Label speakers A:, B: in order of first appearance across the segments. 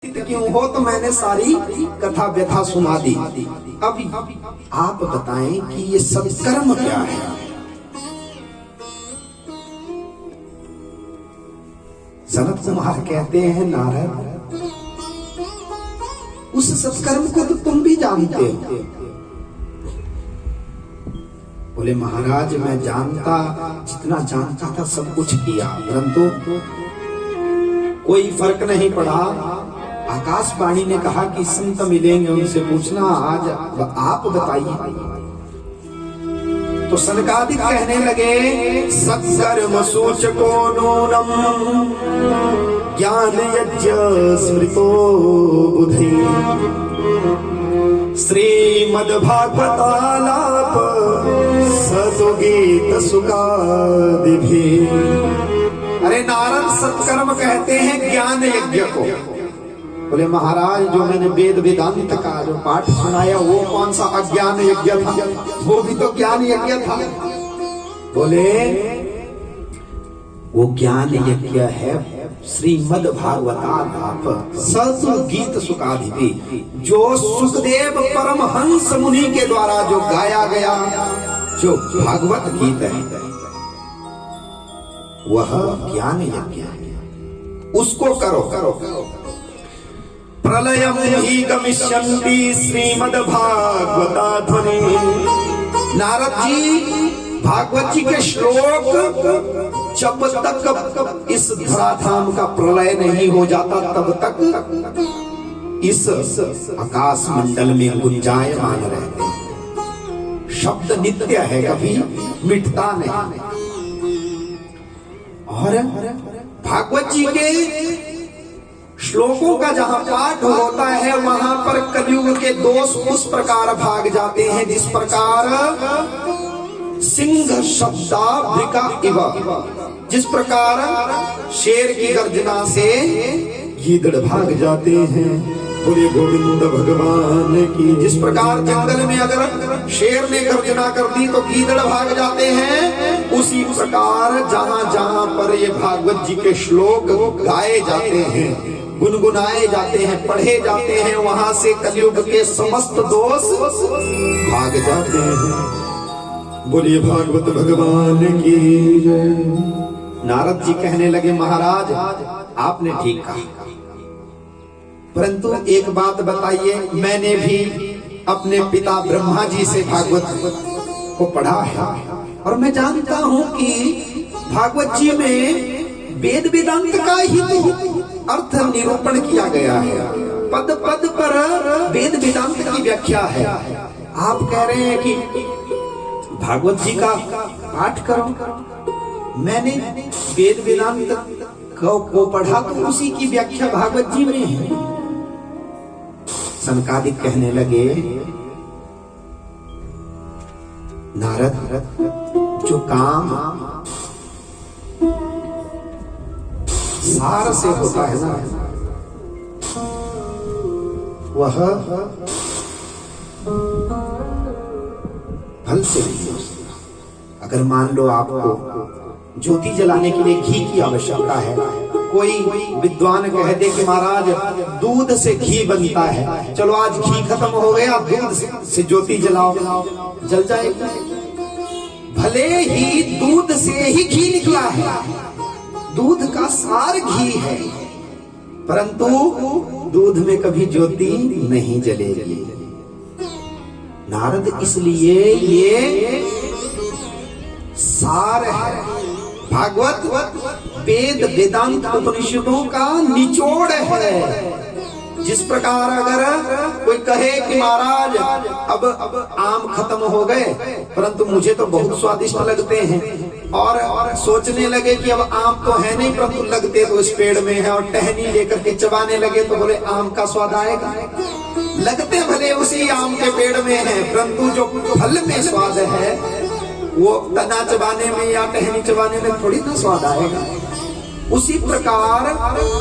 A: क्यों हो तो मैंने सारी कथा व्यथा सुना दी। अब आप बताएं कि ये सब कर्म क्या है। सनत कुमार कहते हैं, नारद उस सत्कर्म को तो तुम भी जानते हो। बोले महाराज मैं जानता, जितना जानता था सब कुछ किया, परंतु कोई फर्क नहीं पड़ा। आकाशवाणी ने कहा कि संत मिलेंगे, उनसे पूछना, आज आप बताइए। तो सनकादिक कहने लगे, सत्कर्म सूचको नूनम ज्ञान यज्ञ स्मृतो बुद्धि श्रीमद्भागवतालाप सतुगीत सुखादिभि। अरे नारद, सत्कर्म कहते हैं ज्ञान यज्ञ को। बोले महाराज जो मैंने वेद वेदांत का जो पाठ सुनाया वो कौन सा अज्ञान यज्ञ था? वो भी तो ज्ञान यज्ञ था। बोले वो ज्ञान यज्ञ है श्रीमद् भागवतालाप सतुगीत सुखादिभि, जो सुखदेव परमहंस मुनि के द्वारा जो गाया गया जो भागवत गीत है वह ज्ञान यज्ञ है। उसको करो करो करो। प्रलयम ही गमिष्यन्ति श्रीमद्भागवता ध्वनि। नारद जी भागवत जी के श्लोक जब तक इस धराधाम का प्रलय नहीं हो जाता तब तक इस आकाश मंडल में गुंजायमान रहते हैं। शब्द नित्य है, कभी मिटता नहीं। और भागवत जी के श्लोकों का जहां पाठ होता है वहां पर कलयुग के दोष उस प्रकार भाग जाते हैं जिस प्रकार सिंह शब्दावृका इव, जिस प्रकार शेर की गर्जना से गीदड़ भाग जाते हैं। बोले गोविंद भगवान की। जिस प्रकार जंगल में अगर शेर ने गर्जना कर दी तो गीदड़ भाग जाते हैं, उसी प्रकार जहां जहां पर ये भागवत जी के श्लोक गाए जाते हैं, गुनगुनाए जाते हैं, पढ़े जाते हैं, वहां से कलयुग के समस्त दोष भाग जाते हैं। बोलिए भागवत भगवान की जय। नारद जी कहने लगे महाराज आपने ठीक कहा, परंतु एक बात बताइए, मैंने भी अपने पिता ब्रह्मा जी से भागवत को पढ़ा है और मैं जानता हूं कि भागवत जी में वेद वेदांत का ही तो अर्थ निरूपण किया गया है। पद पद पर वेद वेदांत की व्याख्या है। आप कह रहे हैं कि भागवत जी का पाठ करो। मैंने वेद वेदांत को पढ़ा तो उसी की व्याख्या भागवत जी में है। सनकादिक कहने लगे नारद, जो काम सार से होता है ना वह फल से नहीं हो सकता। अगर मान लो आपको ज्योति जलाने के लिए घी की आवश्यकता है, कोई विद्वान कह दे कि महाराज दूध से घी बनता है, चलो आज घी खत्म हो गया, दूध से ज्योति जलाओ, जल जाएगी। भले ही दूध से ही घी निकला है, दूध का सार घी है, परंतु दूध में कभी ज्योति नहीं जलेगी। नारद, इसलिए ये सार है। भागवत वेद वेदांत उपनिषदों का निचोड़ है। जिस प्रकार अगर कोई कहे कि महाराज अब आम खत्म हो गए, परंतु मुझे तो बहुत स्वादिष्ट लगते हैं, और सोचने लगे कि अब आम तो है नहीं परंतु लगते तो इस पेड़ में है, और टहनी लेकर के चबाने लगे तो बोले आम का स्वाद आएगा। लगते भले उसी आम के पेड़ में है, परंतु जो फल में स्वाद है वो तना चबाने में या टहनी चबाने में थोड़ी ना स्वाद आएगा। उसी प्रकार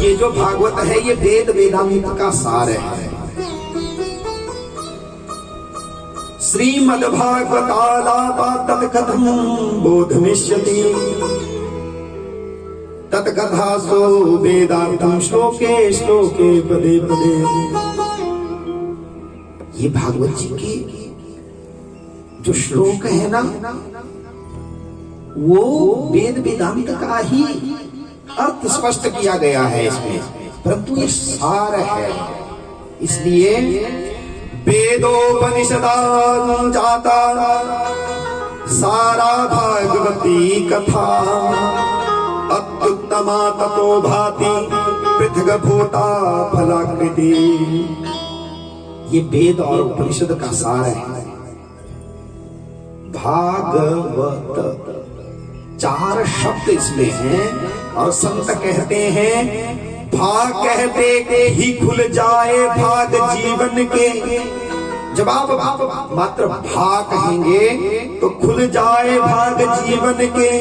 A: ये जो भागवत है ये वेद वेदांत का सार है। श्रीमद्भागवतालाप तत्कथं बोधमिष्यति तत्कथासो वेदार्थम श्लोके श्लोके पदे पदे। ये भागवत जी की जो श्लोक है ना, वो वेद वेदांत का ही अर्थ स्पष्ट किया गया है इसमें, परंतु ये सार है। इसलिए वेदोपनिषदां जाता सारा भागवती कथा, अत्युत्तमा ततो भाति पृथग भूता फलाकृति। ये वेद और उपनिषद का सार है। भागवत 4 शब्द इसमें हैं और संत कहते हैं भाग कहते के ही खुल जाए भाग जीवन के। जब आप मात्र भाग कहेंगे तो खुल जाए भाग जीवन के।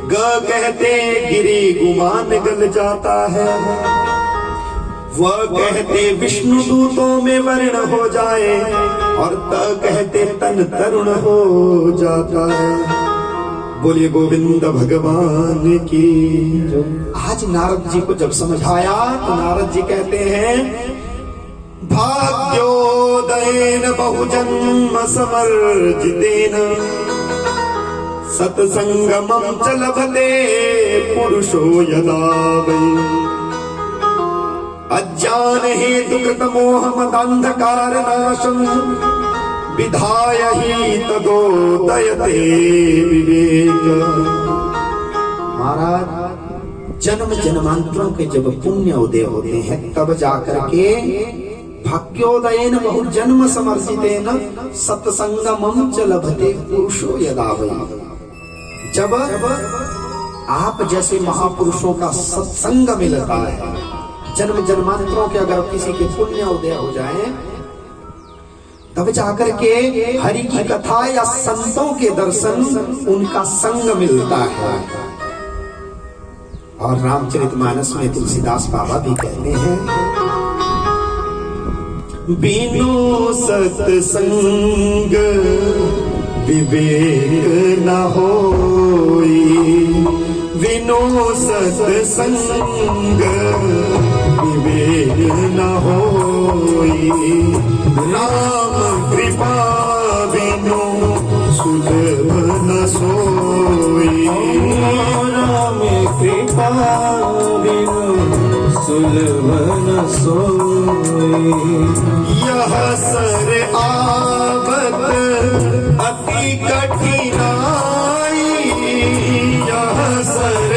A: ग कहते गिरी गुमान गल जाता है, वह कहते विष्णु दूतों में वर्ण हो जाए, और त कहते तन तरुण हो जाता है। बोलिए गोविंद भगवान की। आज नारद जी को जब समझ आया तो नारद जी कहते हैं भाग्योदयेन बहुजन्म समर्जितेन सत्संगमं च लभते पुरुषो यदा वै। अज्ञान हेतु कृत मोह मदांधकार नाशम विधाय ही तदोदयते विवेक। महाराज जन्म जन्मांतरों के जब पुण्य उदय होते हैं तब जाकर के भाग्योदयेन बहु जन्म समर्जितेन सत्संगमं च लभते पुरुषो यदा वै। जब आप जैसे महापुरुषों का सत्संग मिलता है, जन्म जन्मांतरों के अगर किसी के पुण्य उदय हो जाए, तब जाकर के हरि की कथा या संतों के दर्शन, उनका संग मिलता है। और रामचरितमानस में तुलसीदास बाबा भी कहते हैं बिनु सत्संग विवेक न होई, बिनु सत्संग विवेक न होई। राम कृपा बिनु सुलभ न सोई,
B: राम कृपा बिनु सुलभ न सोई।
A: यह सर आवत अति कठिनाई, यह सर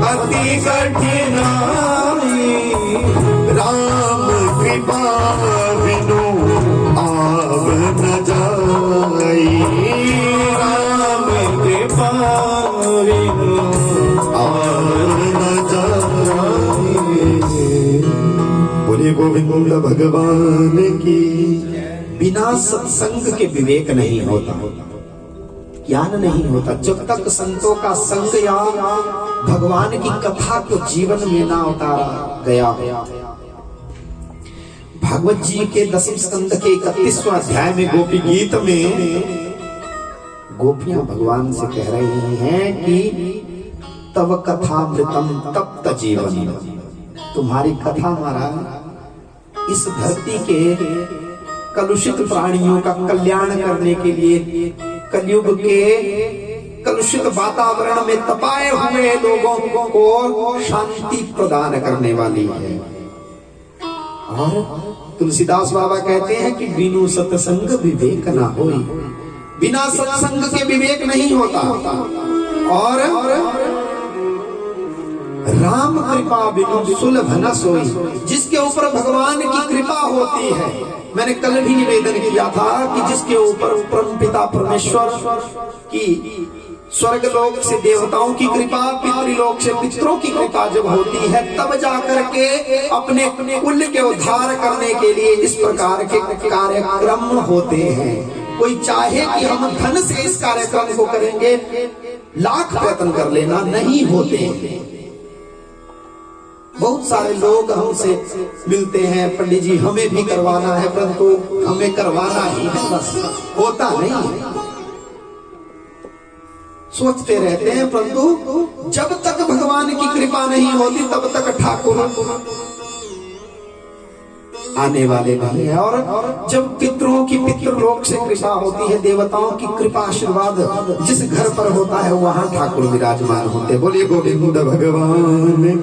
A: अति कठिनाई। राम कृपा बिनु आव न जाई,
B: राम कृपा बिनु
A: आव न जाई। बोले गोविंद भगवान की। बिना सत्संग के विवेक नहीं होता, ज्ञान नहीं होता। जब तक संतों का संग या भगवान की कथा को जीवन में ना उतारा गया। भागवत जी के 10वें स्कंद के 31वां अध्याय में गोपी गीत में गोपियां भगवान से कह रही हैं कि तव कथामृतम तप्त जीवन। तुम्हारी कथा महाराज इस धरती के कलुषित प्राणियों का कल्याण करने के लिए, कलयुग के कलुषित वातावरण में तपाए हुए लोगों को शांति प्रदान करने वाली है। और तुलसीदास बाबा कहते हैं कि बिनु सत्संग विवेक ना होई। बिना सत्संग के विवेक नहीं होता। और राम कृपा बिनु सुलभ न सोई। जिसके ऊपर भगवान की कृपा होती है, मैंने कल भी निवेदन किया था कि जिसके ऊपर परम पिता परमेश्वर की स्वर्ग लोक से देवताओं की कृपा, पितृलोक से पितरों की कृपा जब होती है, तब जाकर के अपने कुल के उद्धार करने के लिए इस प्रकार के कार्यक्रम होते हैं। कोई चाहे कि हम धन से इस कार्यक्रम को करेंगे, लाख प्रयत्न कर लेना, नहीं होते। बहुत सारे लोग हमसे मिलते हैं, पंडित जी हमें भी करवाना है, परंतु हमें करवाना ही है, बस होता नहीं है। सोचते रहते हैं, परंतु जब तक भगवान की कृपा नहीं होती तब तक ठाकुर आने वाले नहीं है। और जब पितरों की पितृलोक से कृपा होती है, देवताओं की कृपा आशीर्वाद जिस घर पर होता है वहां ठाकुर विराजमान होते। बोलिए गोविंद भगवान